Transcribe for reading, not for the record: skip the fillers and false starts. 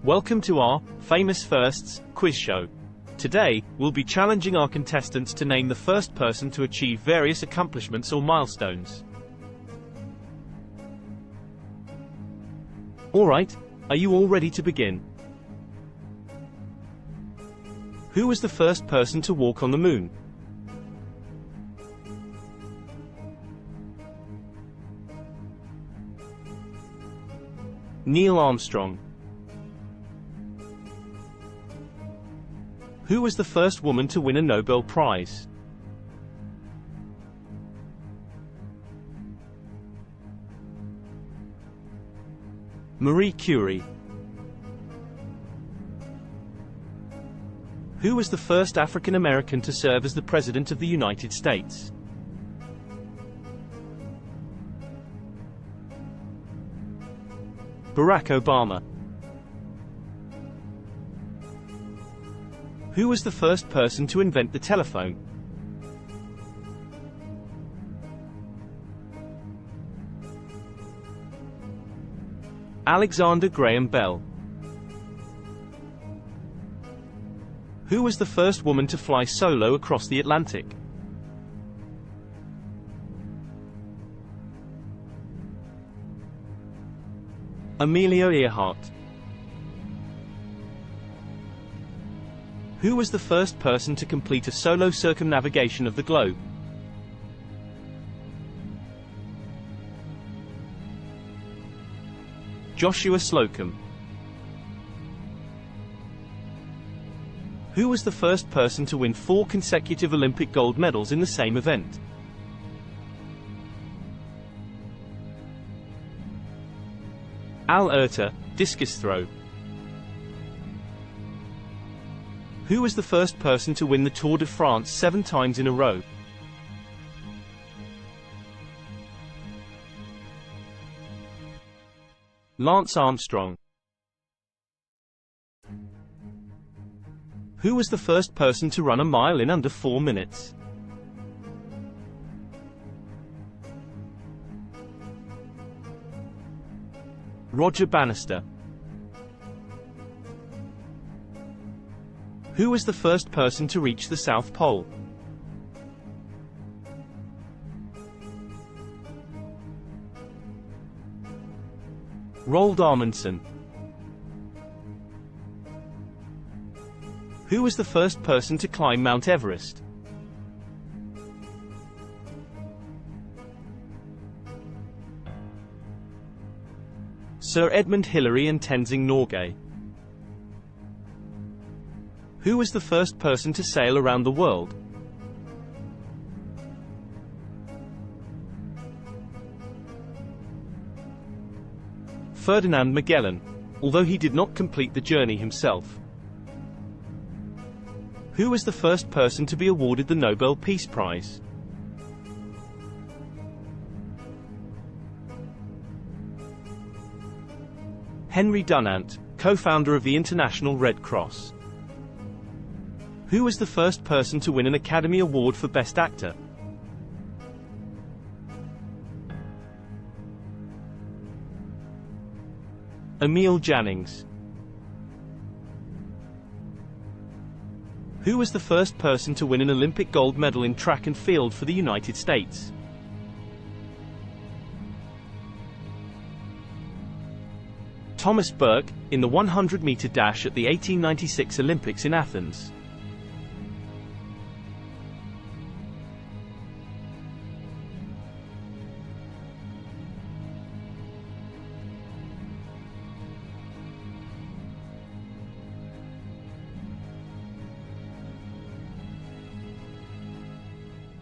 Welcome to our Famous Firsts quiz show. Today, we'll be challenging our contestants to name the first person to achieve various accomplishments or milestones. Alright, are you all ready to begin? Who was the first person to walk on the moon? Neil Armstrong. Who was the first woman to win a Nobel Prize? Marie Curie. Who was the first African American to serve as the President of the United States? Barack Obama. Who was the first person to invent the telephone? Alexander Graham Bell. Who was the first woman to fly solo across the Atlantic? Amelia Earhart. Who was the first person to complete a solo circumnavigation of the globe? Joshua Slocum. Who was the first person to win 4 consecutive Olympic gold medals in the same event? Oerter, discus throw. Who was the first person to win the Tour de France 7 times in a row? Lance Armstrong. Who was the first person to run a mile in under 4 minutes? Roger Bannister. Who was the first person to reach the South Pole? Roald Amundsen. Who was the first person to climb Mount Everest? Sir Edmund Hillary and Tenzing Norgay. Who was the first person to sail around the world? Ferdinand Magellan, although he did not complete the journey himself. Who was the first person to be awarded the Nobel Peace Prize? Henry Dunant, co-founder of the International Red Cross. Who was the first person to win an Academy Award for Best Actor? Emil Jannings. Who was the first person to win an Olympic gold medal in track and field for the United States? Thomas Burke, in the 100-meter dash at the 1896 Olympics in Athens.